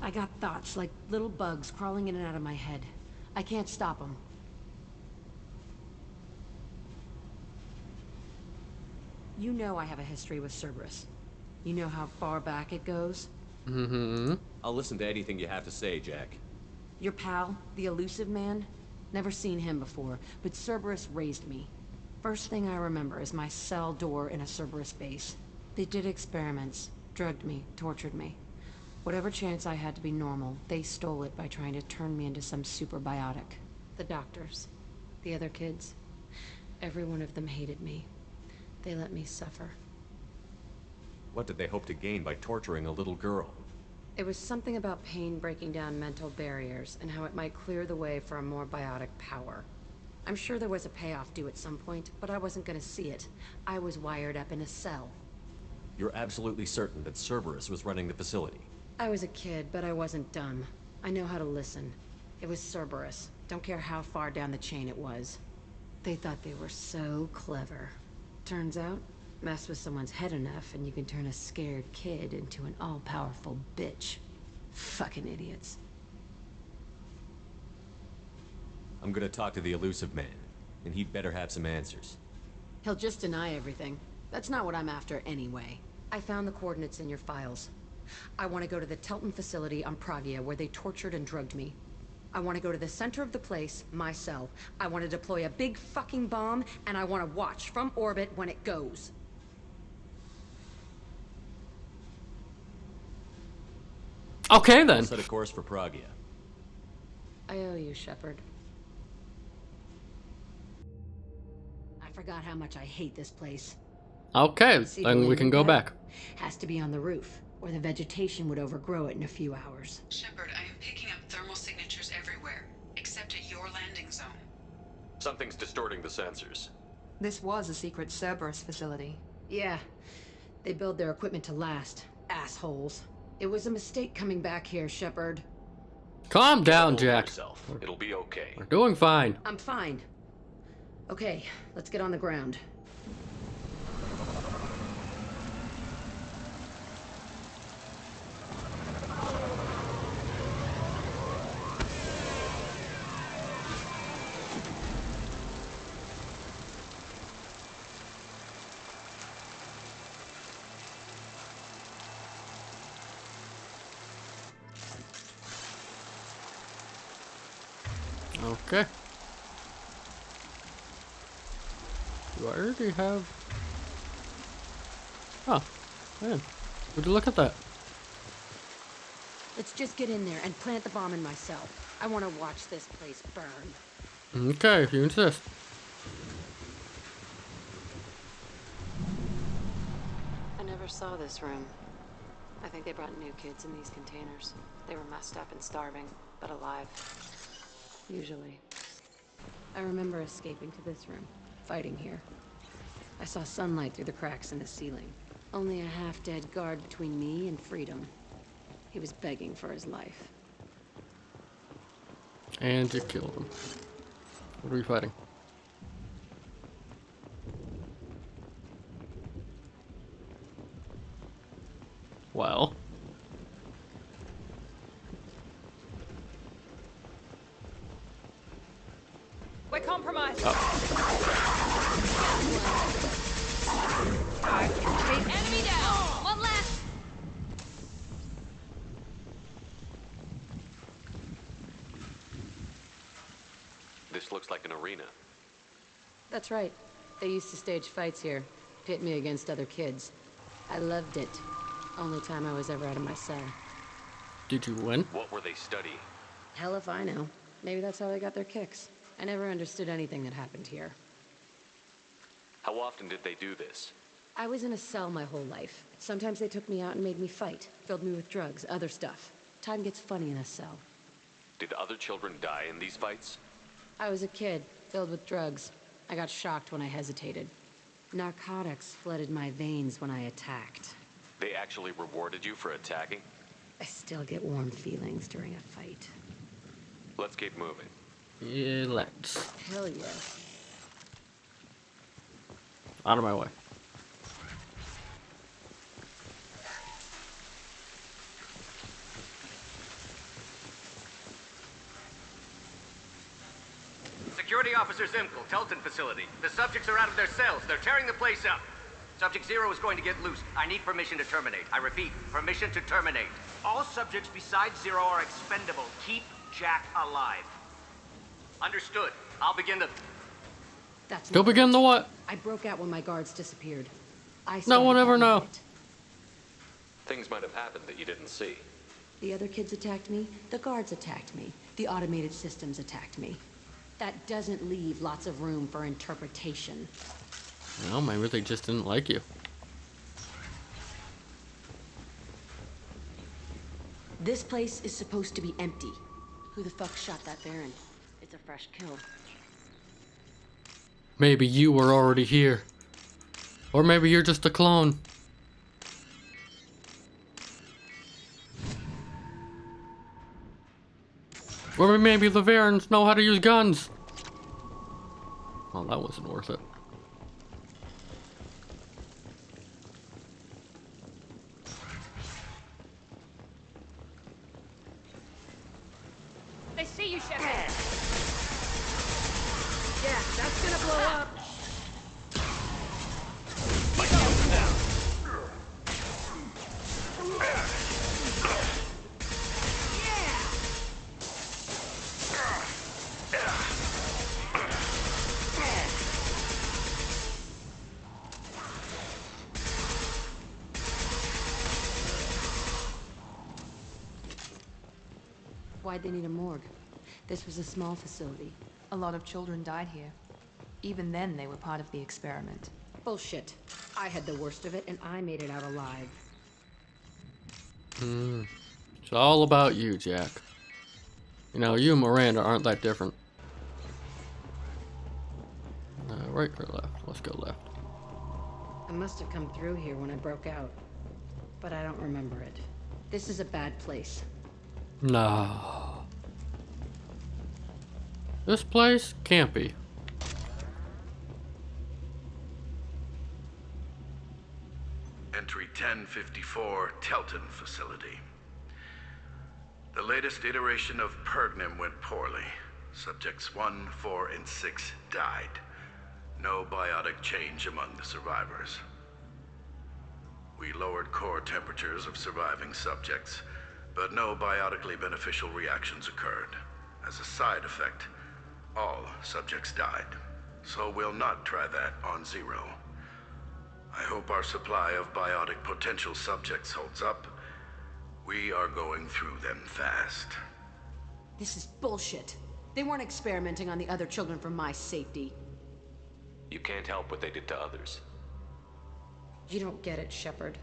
I got thoughts like little bugs crawling in and out of my head. I can't stop them. You know I have a history with Cerberus. You know how far back it goes? Mm-hmm. I'll listen to anything you have to say, Jack. Your pal, the elusive man? Never seen him before, but Cerberus raised me. First thing I remember is my cell door in a Cerberus base. They did experiments, drugged me, tortured me. Whatever chance I had to be normal, they stole it by trying to turn me into some superbiotic. The doctors, the other kids, every one of them hated me. They let me suffer. What did they hope to gain by torturing a little girl? It was something about pain breaking down mental barriers and how it might clear the way for a more biotic power. I'm sure there was a payoff due at some point, but I wasn't gonna see it. I was wired up in a cell. You're absolutely certain that Cerberus was running the facility? I was a kid, but I wasn't dumb. I know how to listen. It was Cerberus. Don't care how far down the chain it was. They thought they were so clever. Turns out, mess with someone's head enough and you can turn a scared kid into an all-powerful bitch. Fucking idiots. I'm gonna talk to the elusive man, and he'd better have some answers. He'll just deny everything. That's not what I'm after anyway. I found the coordinates in your files. I want to go to the Telton facility on Pragia where they tortured and drugged me. I want to go to the center of the place, my cell. I want to deploy a big fucking bomb, and I want to watch from orbit when it goes. Okay then. I'll set a course for Pragia. I owe you, Shepard. I forgot how much I hate this place. Okay, See then the we can landing go pad? back. Has to be on the roof, or the vegetation would overgrow it in a few hours. Shepard, I am picking up thermal signatures everywhere, except at your landing zone. Something's distorting the sensors. This was a secret Cerberus facility. Yeah, they build their equipment to last. Assholes. It was a mistake coming back here, Shepard. Calm down, Hold Jack. yourself. It'll be okay. We're doing fine. I'm fine. Okay, let's get on the ground. Okay. Do I already have... Oh, man. Would you look at that? Let's just get in there and plant the bomb in my cell. I want to watch this place burn. Okay, if you insist. I never saw this room. I think they brought new kids in these containers. They were messed up and starving, but alive. Usually. I remember escaping to this room, fighting here. I saw sunlight through the cracks in the ceiling. Only a half-dead guard between me and freedom. He was begging for his life. And you killed him. What are we fighting? Well. We're compromised. Enemy down! One left! This looks like an arena. That's right. They used to stage fights here, pit me against other kids. I loved it. Only time I was ever out of my cell. Did you win? What were they studying? Hell if I know. Maybe that's how they got their kicks. I never understood anything that happened here. How often did they do this? I was in a cell my whole life. Sometimes they took me out and made me fight. Filled me with drugs, other stuff. Time gets funny in a cell. Did other children die in these fights? I was a kid, filled with drugs. I got shocked when I hesitated. Narcotics flooded my veins when I attacked. They actually rewarded you for attacking? I still get warm feelings during a fight. Let's keep moving. Yeah, let's. Hell yes. Out of my way. Security Officer Zimkel, Telton facility. The subjects are out of their cells. They're tearing the place up. Subject 0 is going to get loose. I need permission to terminate. I repeat, permission to terminate. All subjects besides 0 are expendable. Keep Jack alive. Understood. I'll begin the... That's Go not begin the what? I broke out when my guards disappeared. No one ever know. know. Things might have happened that you didn't see. The other kids attacked me. The guards attacked me. The automated systems attacked me. That doesn't leave lots of room for interpretation. Well, maybe they just didn't like you. This place is supposed to be empty. Who the fuck shot that Baron? It's a fresh kill. Maybe you were already here. Or maybe you're just a clone. Or maybe the Varens know how to use guns. Well, that wasn't worth it. They see you, Shepard. Yeah, that's gonna blow up. Why'd they need a morgue? This was a small facility. A lot of children died here. Even then, they were part of the experiment. Bullshit. I had the worst of it, and I made it out alive. It's all about you, Jack. You know, you and Miranda aren't that different. Right or left? Let's go left. I must have come through here when I broke out. But I don't remember it. This is a bad place. No. This place can't be. Entry 1054, Telton facility. The latest iteration of Pergnum went poorly. Subjects 1, 4, and 6 died. No biotic change among the survivors. We lowered core temperatures of surviving subjects, but no biotically beneficial reactions occurred. As a side effect, all subjects died. So we'll not try that on 0. I hope our supply of biotic potential subjects holds up. We are going through them fast. This is bullshit. They weren't experimenting on the other children for my safety. You can't help what they did to others. You don't get it, Shepard.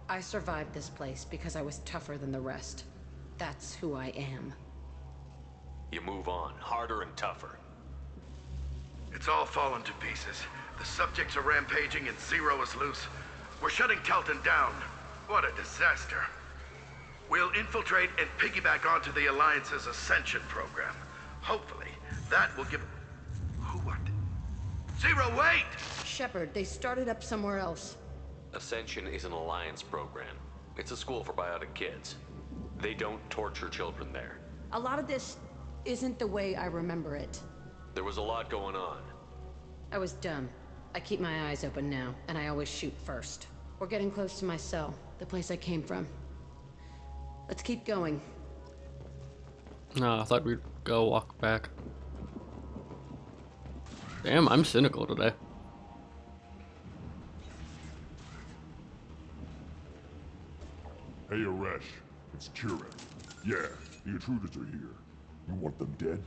I survived this place because I was tougher than the rest. That's who I am. You move on, harder and tougher. It's all fallen to pieces. The subjects are rampaging and 0 is loose. We're shutting Telton down. What a disaster. We'll infiltrate and piggyback onto the Alliance's Ascension program. Hopefully, that will give... Who, what? 0, wait! Shepard, they started up somewhere else. Ascension is an Alliance program. It's a school for biotic kids. They don't torture children there. A lot of this isn't the way I remember it. There was a lot going on. I was dumb. I keep my eyes open now, and I always shoot first. We're getting close to my cell, the place I came from. Let's keep going. No, I thought we'd go walk back. Damn, I'm cynical today. Hey, Aresh, it's Kira. Yeah, the intruders are here. You want them dead?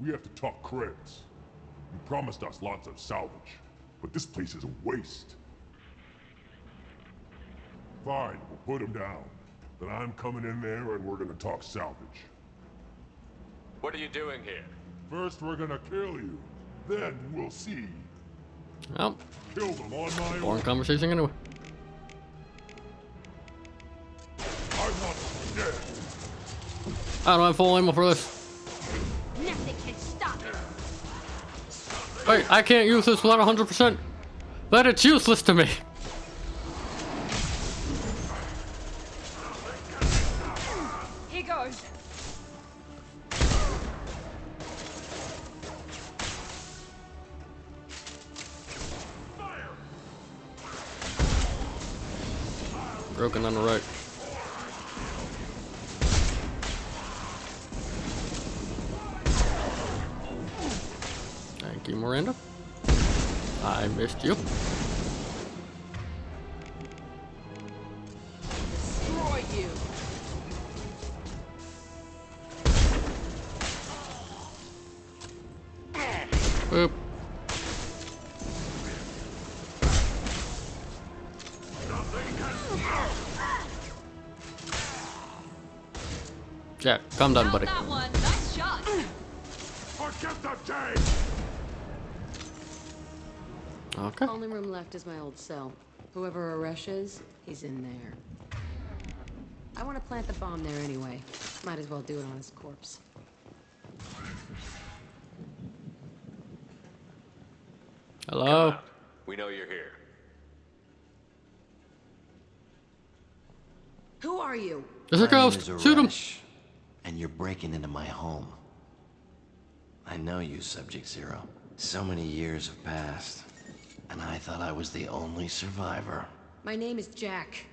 We have to talk credits. You promised us lots of salvage, but this place is a waste. Fine, we'll put them down. Then I'm coming in there and we're gonna talk salvage. What are you doing here? First we're gonna kill you, then we'll see. Oh, Kill them on my boring own. conversation anyway. I want them dead. I don't have full ammo for this. Nothing can stop it. Wait, I can't use this without 100%. But it's useless to me. Here goes. Broken on the right. Thank you, Miranda. I missed you. Destroy you. Boop. Jack, calm down, buddy. That one. Nice shot. Forget the day! Okay. Only room left is my old cell. Whoever Aresh is, he's in there. I want to plant the bomb there anyway. Might as well do it on his corpse. Hello. Come out. We know you're here. Who are you? There's a My name ghost. is Shoot him. Aresh, and you're breaking into my home. I know you, Subject Zero. So many years have passed, and I thought I was the only survivor. My name is Jack.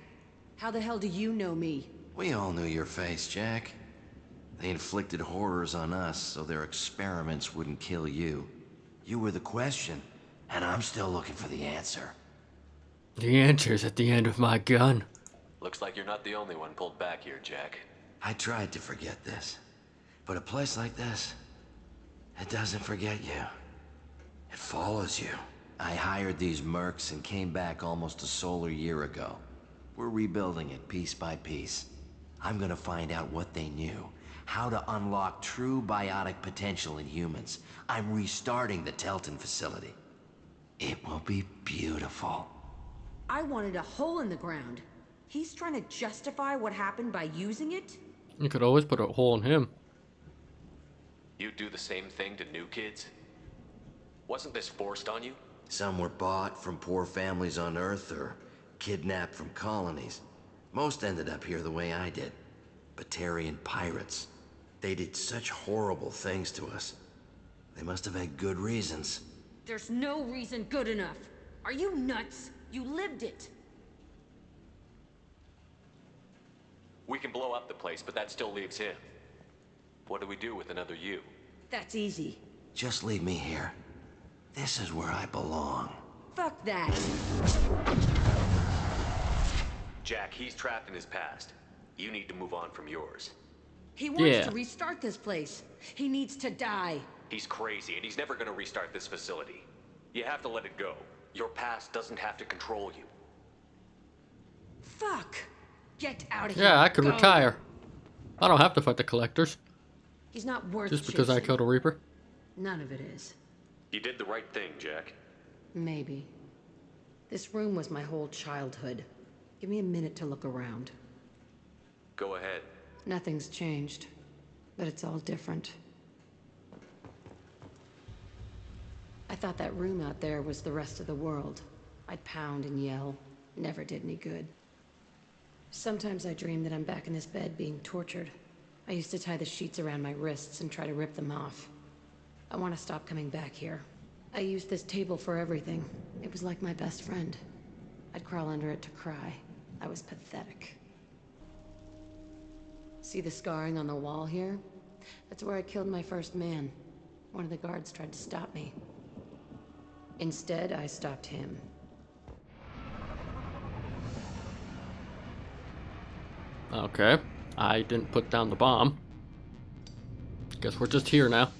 How the hell do you know me? We all knew your face, Jack. They inflicted horrors on us so their experiments wouldn't kill you. You were the question, and I'm still looking for the answer. The answer's at the end of my gun. Looks like you're not the only one pulled back here, Jack. I tried to forget this, but a place like this, it doesn't forget you. It follows you. I hired these mercs and came back almost a solar year ago. We're rebuilding it piece by piece. I'm gonna find out what they knew, how to unlock true biotic potential in humans. I'm restarting the Telton facility. It will be beautiful. I wanted a hole in the ground. He's trying to justify what happened by using it? You could always put a hole in him. You do the same thing to new kids? Wasn't this forced on you? Some were bought from poor families on Earth or kidnapped from colonies. Most ended up here the way I did. Batarian pirates. They did such horrible things to us. They must have had good reasons. There's no reason good enough. Are you nuts? You lived it. We can blow up the place, but that still leaves him. What do we do with another you? That's easy. Just leave me here. This is where I belong. Fuck that. Jack, he's trapped in his past. You need to move on from yours. He wants Yeah. to restart this place. He needs to die. He's crazy, and he's never gonna restart this facility. You have to let it go. Your past doesn't have to control you. Fuck. Get out of here. Yeah, I could Go. retire. I don't have to fight the collectors He's not worth just because I chasing. killed a Reaper. None of it is. You did the right thing, Jack. Maybe. This room was my whole childhood. Give me a minute to look around. Go ahead. Nothing's changed, but it's all different. I thought that room out there was the rest of the world. I'd pound and yell. Never did any good. Sometimes I dream that I'm back in this bed being tortured. I used to tie the sheets around my wrists and try to rip them off. I want to stop coming back here. I used this table for everything. It was like my best friend. I'd crawl under it to cry. I was pathetic. See the scarring on the wall here? That's where I killed my first man. One of the guards tried to stop me. Instead, I stopped him. Okay. I didn't put down the bomb. Guess we're just here now.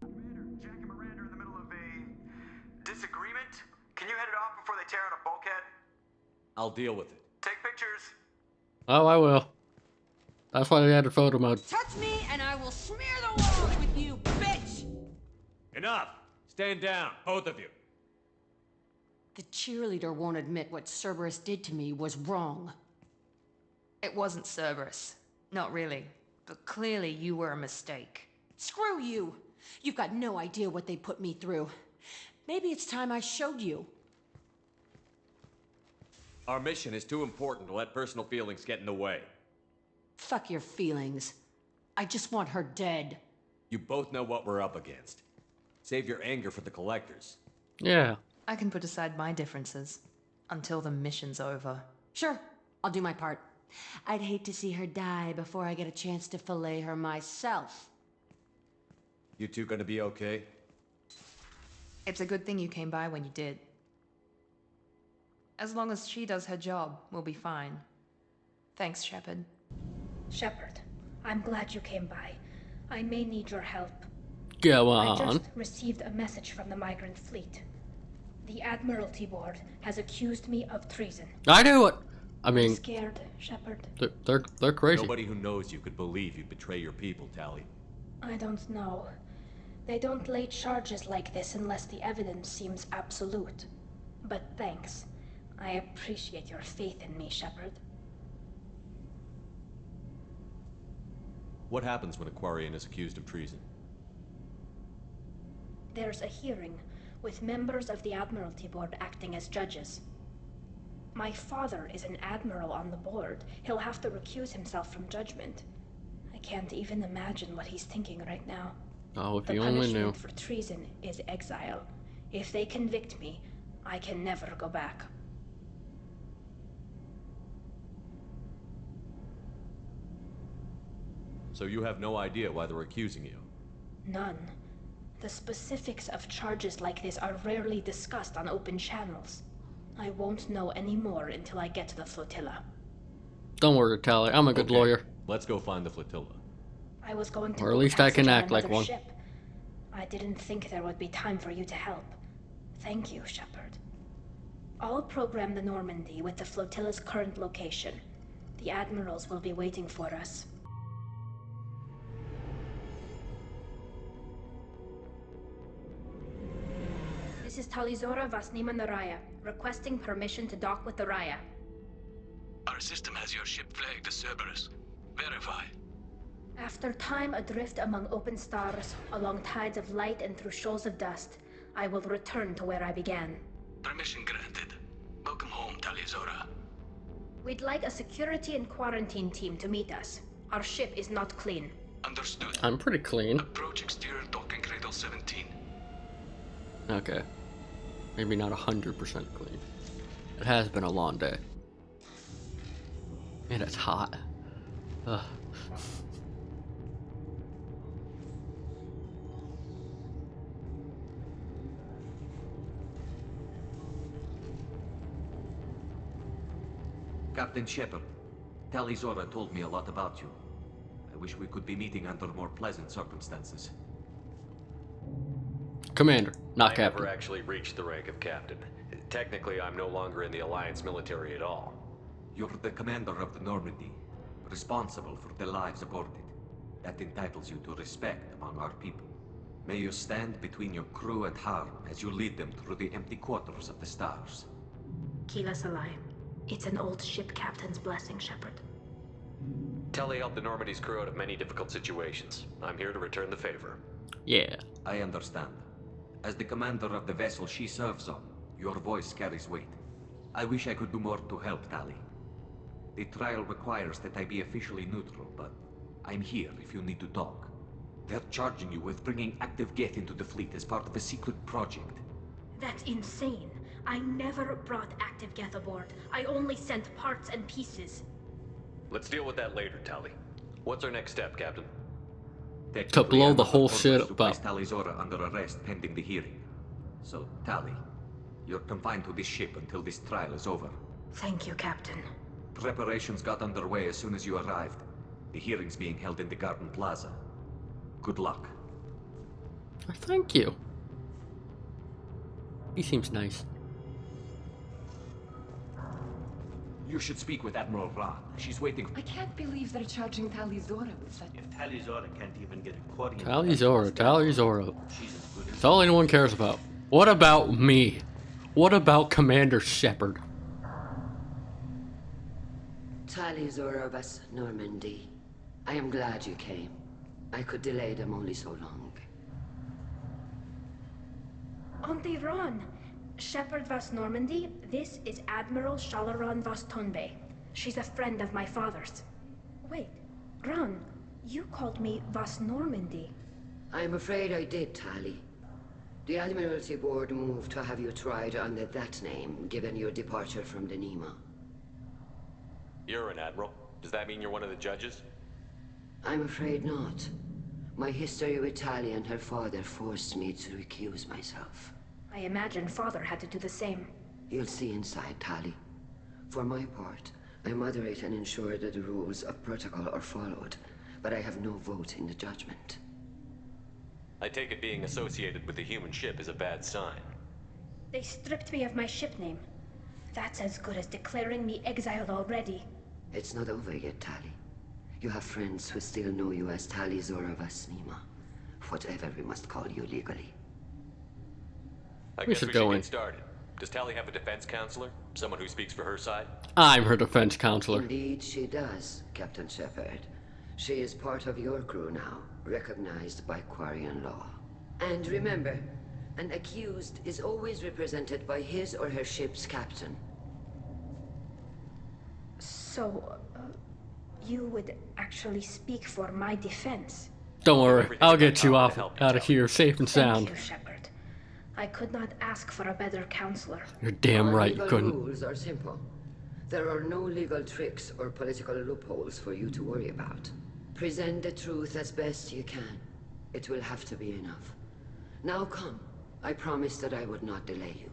Jack and Miranda are in the middle of a disagreement. Can you head it off before they tear out a bulkhead? I'll deal with it. Take pictures. Oh, I will. That's why they added photo mode. Touch me and I will smear the walls with you, bitch! Enough! Stand down, both of you. The cheerleader won't admit what Cerberus did to me was wrong. It wasn't Cerberus. Not really. But clearly you were a mistake. Screw you! You've got no idea what they put me through. Maybe it's time I showed you. Our mission is too important to let personal feelings get in the way. Fuck your feelings. I just want her dead. You both know what we're up against. Save your anger for the collectors. Yeah. I can put aside my differences until the mission's over. Sure, I'll do my part. I'd hate to see her die before I get a chance to fillet her myself. You two gonna be okay? It's a good thing you came by when you did. As long as she does her job, we'll be fine. Thanks, Shepard. Shepard, I'm glad you came by. I may need your help. Go I on. just received a message from the migrant fleet. The Admiralty Board has accused me of treason. I knew it. I I'm mean, scared, Shepard. they're crazy. Nobody who knows you could believe you'd betray your people, Tali. I don't know. They don't lay charges like this unless the evidence seems absolute. But thanks. I appreciate your faith in me, Shepard. What happens when a Quarian is accused of treason? There's a hearing, with members of the Admiralty Board acting as judges. My father is an admiral on the board. He'll have to recuse himself from judgment. I can't even imagine what he's thinking right now. Oh, if The you only knew. punishment for treason is exile. If they convict me, I can never go back. So you have no idea why they're accusing you? None. The specifics of charges like this are rarely discussed on open channels. I won't know any more until I get to the flotilla. Don't worry, Tally. I'm a good lawyer. Let's go find the flotilla. I was going to Or at book least I can passage on act like another one. ship. I didn't think there would be time for you to help. Thank you, Shepard. I'll program the Normandy with the flotilla's current location. The admirals will be waiting for us. This is Talizora Vasnima Naraya, requesting permission to dock with the Raya. Our system has your ship flagged as Cerberus. Verify. After time adrift among open stars, along tides of light and through shoals of dust, I will return to where I began. Permission granted. Welcome home, Talizora. We'd like a security and quarantine team to meet us. Our ship is not clean. Understood. I'm pretty clean. Approach exterior docking cradle 17. Okay. Maybe not 100% clean. It has been a long day. And it's hot. Ugh. Captain Shepard, Talizora told me a lot about you. I wish we could be meeting under more pleasant circumstances. Commander, not I captain. never actually reached the rank of captain. Technically, I'm no longer in the Alliance military at all. You're the commander of the Normandy, responsible for the lives aboard it. That entitles you to respect among our people. May you stand between your crew and harm as you lead them through the empty quarters of the stars. Kila Salai. It's an old ship captain's blessing, Shepard. Telly helped the Normandy's crew out of many difficult situations. I'm here to return the favor. Yeah. I understand. As the commander of the vessel she serves on, your voice carries weight. I wish I could do more to help, Tali. The trial requires that I be officially neutral, but I'm here if you need to talk. They're charging you with bringing active Geth into the fleet as part of a secret project. That's insane. I never brought active Geth aboard. I only sent parts and pieces. Let's deal with that later, Tally. What's our next step, Captain? To blow the whole shit up. Talizora under arrest pending the hearing. So, Tali, you're confined to this ship until this trial is over. Thank you, Captain. Preparations got underway as soon as you arrived. The hearing's being held in the Garden Plaza. Good luck. Thank you. He seems nice. You should speak with Admiral Ra. She's waiting. I can't believe they're charging Talizora with such... If Talizora can't even get a Quarian... Talizora. That's all anyone cares about. What about me? What about Commander Shepard? Talizora vas Normandy. I am glad you came. I could delay them only so long. Auntie Ron! Shepard Vas Normandy, this is Admiral Shalaran Vas Tonbe. She's a friend of my father's. Wait, Ron, you called me Vas Normandy. I'm afraid I did, Tali. The Admiralty Board moved to have you tried under that name, given your departure from the Nima. You're an admiral. Does that mean you're one of the judges? I'm afraid not. My history with Tali and her father forced me to recuse myself. I imagine father had to do the same. You'll see inside, Tali. For my part, I moderate and ensure that the rules of protocol are followed, but I have no vote in the judgment. I take it being associated with a human ship is a bad sign. They stripped me of my ship name. That's as good as declaring me exiled already. It's not over yet, Tali. You have friends who still know you as Tali Zora Vas Nima. Whatever we must call you legally. I guess we should get started. Does Tali have a defense counselor? Someone who speaks for her side? I'm her defense counselor. Indeed she does, Captain Shepard. She is part of your crew now, recognized by Quarian law. And remember, an accused is always represented by his or her ship's captain. So, you would actually speak for my defense? Don't worry, I'll get you out of here safe and sound. Thank you, Shepard. I could not ask for a better counselor. You're damn right you Legal couldn't. rules are simple. There are no legal tricks or political loopholes for you to worry about. Present the truth as best you can. It will have to be enough. Now come. I promised that I would not delay you.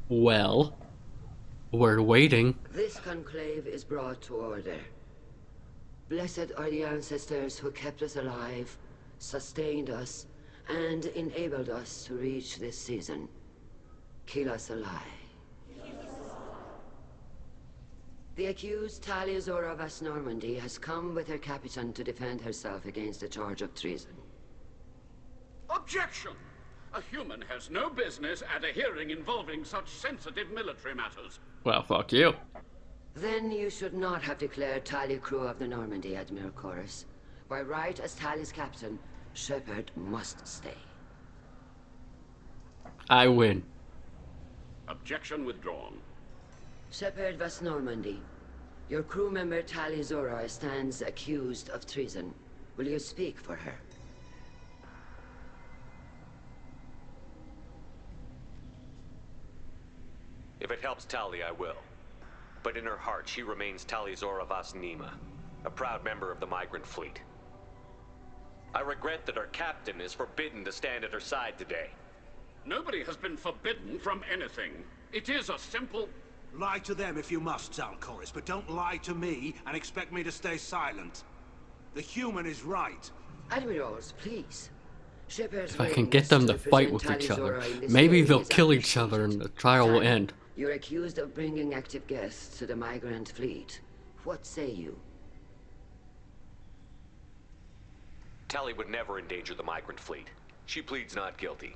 Well, we're waiting. This conclave is brought to order. Blessed are the ancestors who kept us alive, sustained us, and enabled us to reach this season. Kill us alive. The accused Tali Zora Vas Normandy has come with her captain to defend herself against a charge of treason. Objection! A human has no business at a hearing involving such sensitive military matters. Well, fuck you. Then you should not have declared Tali crew of the Normandy, Admiral Chorus. By right as Tali's captain, Shepard must stay. I win. Objection withdrawn. Shepard Vas Normandy, your crew member Tali Zora stands accused of treason. Will you speak for her? If it helps Tali, I will. But in her heart, she remains Tali Zora Vas Nima, a proud member of the migrant fleet. I regret that our captain is forbidden to stand at her side today. Nobody has been forbidden from anything. It is a simple... Lie to them if you must, Zalcoris, but don't lie to me and expect me to stay silent. The human is right. Admirals, please. If I can get them to fight with each other, maybe they'll kill each other and the trial will end. You're accused of bringing active guests to the migrant fleet. What say you? Tali would never endanger the migrant fleet. She pleads not guilty.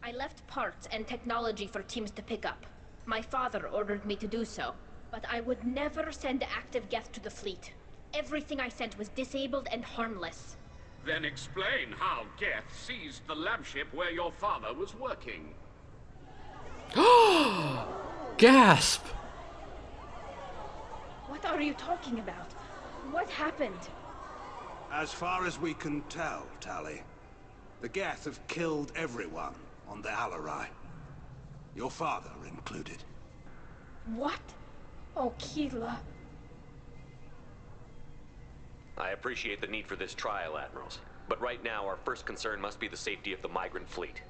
I left parts and technology for teams to pick up. My father ordered me to do so, but I would never send active guests to the fleet. Everything I sent was disabled and harmless. Then explain how Geth seized the lab ship where your father was working. Gasp! What are you talking about? What happened? As far as we can tell, Tali, the Geth have killed everyone on the Alarai. Your father included. What? Oh, Keela. I appreciate the need for this trial, Admirals. But right now, our first concern must be the safety of the migrant fleet.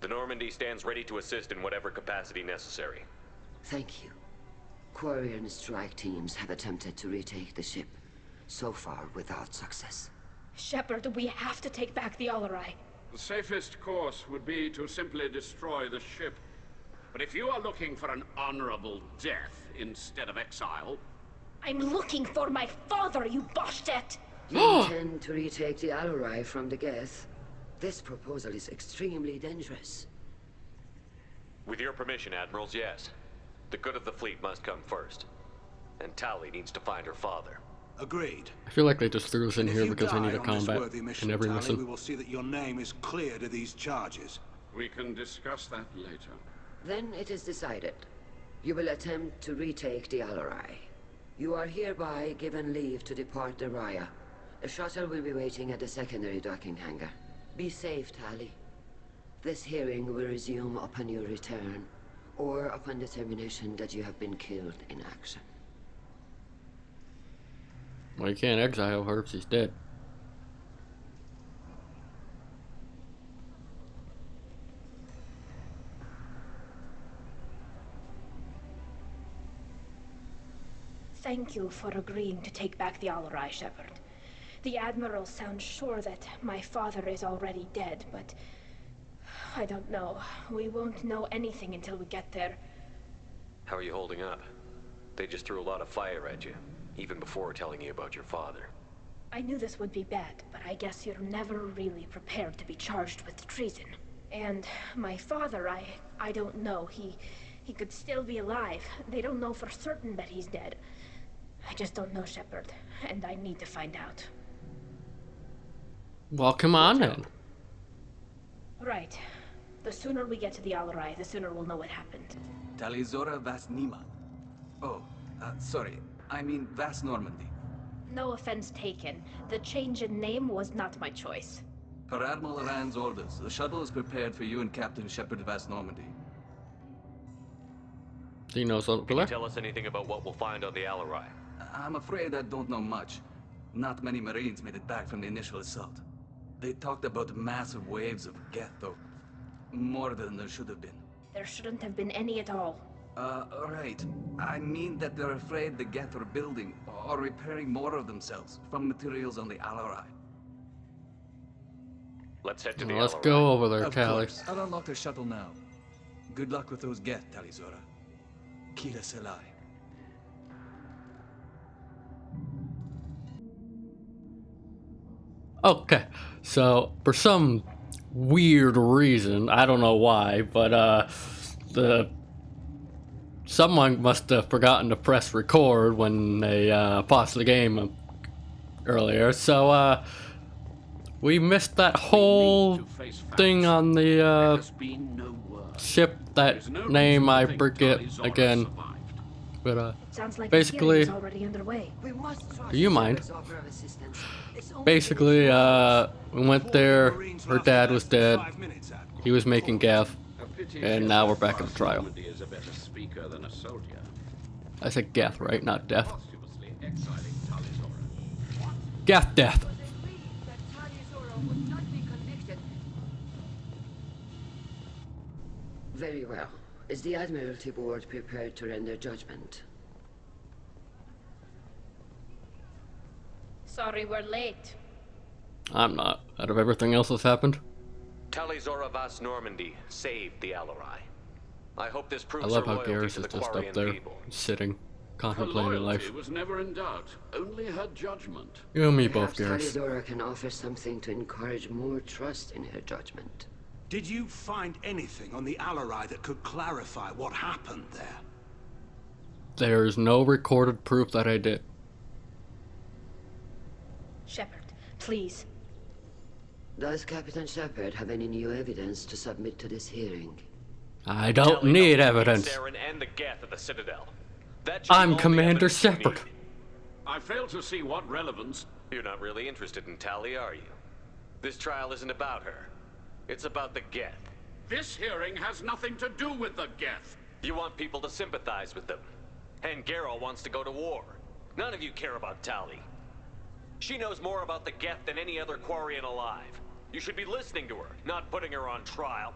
The Normandy stands ready to assist in whatever capacity necessary. Thank you. Quarian strike teams have attempted to retake the ship, so far without success. Shepard, we have to take back the Alarai. The safest course would be to simply destroy the ship. But if you are looking for an honorable death instead of exile... I'm looking for my father, you bastet! You intend to retake the Alarai from the Geth? This proposal is extremely dangerous. With your permission, Admirals, yes. The good of the fleet must come first. And Tali needs to find her father. Agreed. I feel like they just threw us in If here you because they die need a on this combat worthy mission, in every Tali, mission. we will see that your name is cleared of these charges. We can discuss that later. Then it is decided. You will attempt to retake the Alarai. You are hereby given leave to depart the Raya. A shuttle will be waiting at the secondary docking hangar. Be safe, Tali. This hearing will resume upon your return, or upon determination that you have been killed in action. Well, you can't exile her if she's dead. Thank you for agreeing to take back the Alarai, Shepard. The Admiral sounds sure that my father is already dead, but... I don't know. We won't know anything until we get there. How are you holding up? They just threw a lot of fire at you, even before telling you about your father. I knew this would be bad, but I guess you're never really prepared to be charged with treason. And my father, I don't know. He could still be alive. They don't know for certain that he's dead. I just don't know, Shepard, and I need to find out. Well, come on then. Right. The sooner we get to the Alarai, the sooner we'll know what happened. Talizora Vas Nima. Oh, sorry. I mean Vas Normandy. No offense taken. The change in name was not my choice. Per Admiral Rand's orders, the shuttle is prepared for you and Captain Shepard Vas Normandy. Do you know something? Can you tell us anything about what we'll find on the Alarai? I'm afraid I don't know much. Not many Marines made it back from the initial assault. They talked about massive waves of Geth, though. More than there should have been. There shouldn't have been any at all. Right. I mean that they're afraid the Geth are building or repairing more of themselves from materials on the Alarai. Let's head to the Let's Alarai. go over there, Of Tali. course. I'll unlock the shuttle now. Good luck with those Geth, Talizora. Kila Selai. Okay, so for some weird reason, I don't know why, but someone must have forgotten to press record when they paused the game earlier. So we missed that whole thing on the ship. That name I forget again. But Sounds like basically, the already underway. do you mind? Basically, we went there, her dad was dead, he was making gaff, and now we're back at the trial. I said gaff, right? Not death. Gaff death. Very well. Is the Admiralty Board prepared to render judgment? Sorry we're late. I'm not. Out of everything else that's happened, Talizora Vas Normandy saved the Alarai. I hope this I proves love her how loyalty Garrus to is the just Quarian up there, people. sitting, Her contemplating loyalty life. was never in doubt. Only her judgment. You and me both, Perhaps Garrus. Talizora can offer something to encourage more trust in her judgment. Did you find anything on the Alarai that could clarify what happened there? There is no recorded proof that I did. Shepard, please. Does Captain Shepard have any new evidence to submit to this hearing? I don't need evidence. Saren and the Geth at the Citadel. That should be I'm all the Commander evidence you Shepard. need. I fail to see what relevance. You're not really interested in Tali, are you? This trial isn't about her. It's about the Geth. This hearing has nothing to do with the Geth. You want people to sympathize with them. And Geralt wants to go to war. None of you care about Tali. She knows more about the Geth than any other Quarian alive. You should be listening to her, not putting her on trial.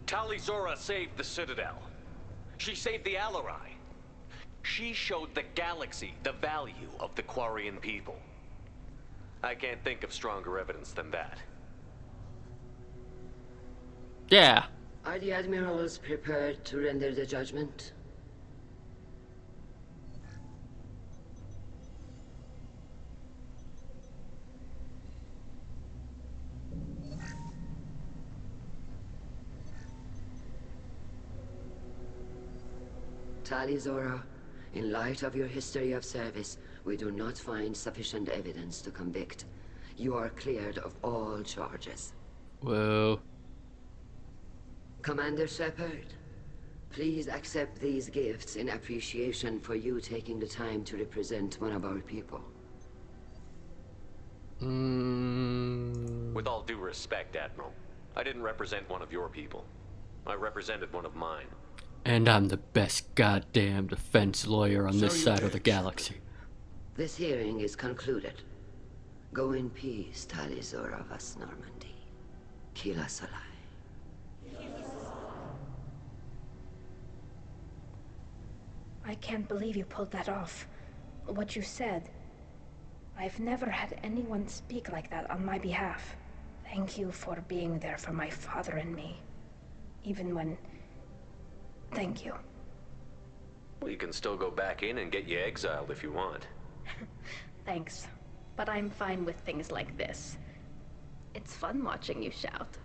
Talizora saved the Citadel. She saved the Alarai. She showed the galaxy the value of the Quarian people. I can't think of stronger evidence than that. Yeah. Are the admirals prepared to render the judgment? Tali Zora, in light of your history of service, we do not find sufficient evidence to convict. You are cleared of all charges. Whoa. Commander Shepard, please accept these gifts in appreciation for you taking the time to represent one of our people. With all due respect, Admiral, I didn't represent one of your people. I represented one of mine. And I'm the best goddamn defense lawyer on this side of the galaxy. This hearing is concluded. Go in peace, Tali Zora Vas Normandy. Kila Salai. I can't believe you pulled that off. What you said. I've never had anyone speak like that on my behalf. Thank you for being there for my father and me. Even when... Thank you. We can still go back in and get you exiled if you want. Thanks. But I'm fine with things like this. It's fun watching you shout.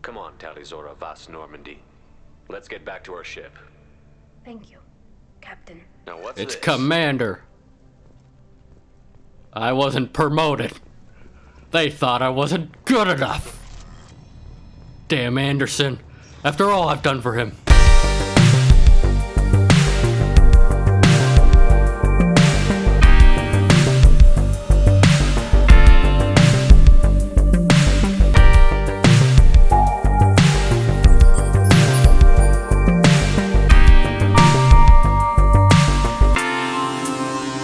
Come on, Tali Zora Vas Normandy. Let's get back to our ship. Thank you, Captain. Now what's It's this? Commander. I wasn't promoted. They thought I wasn't good enough. Damn Anderson. After all I've done for him.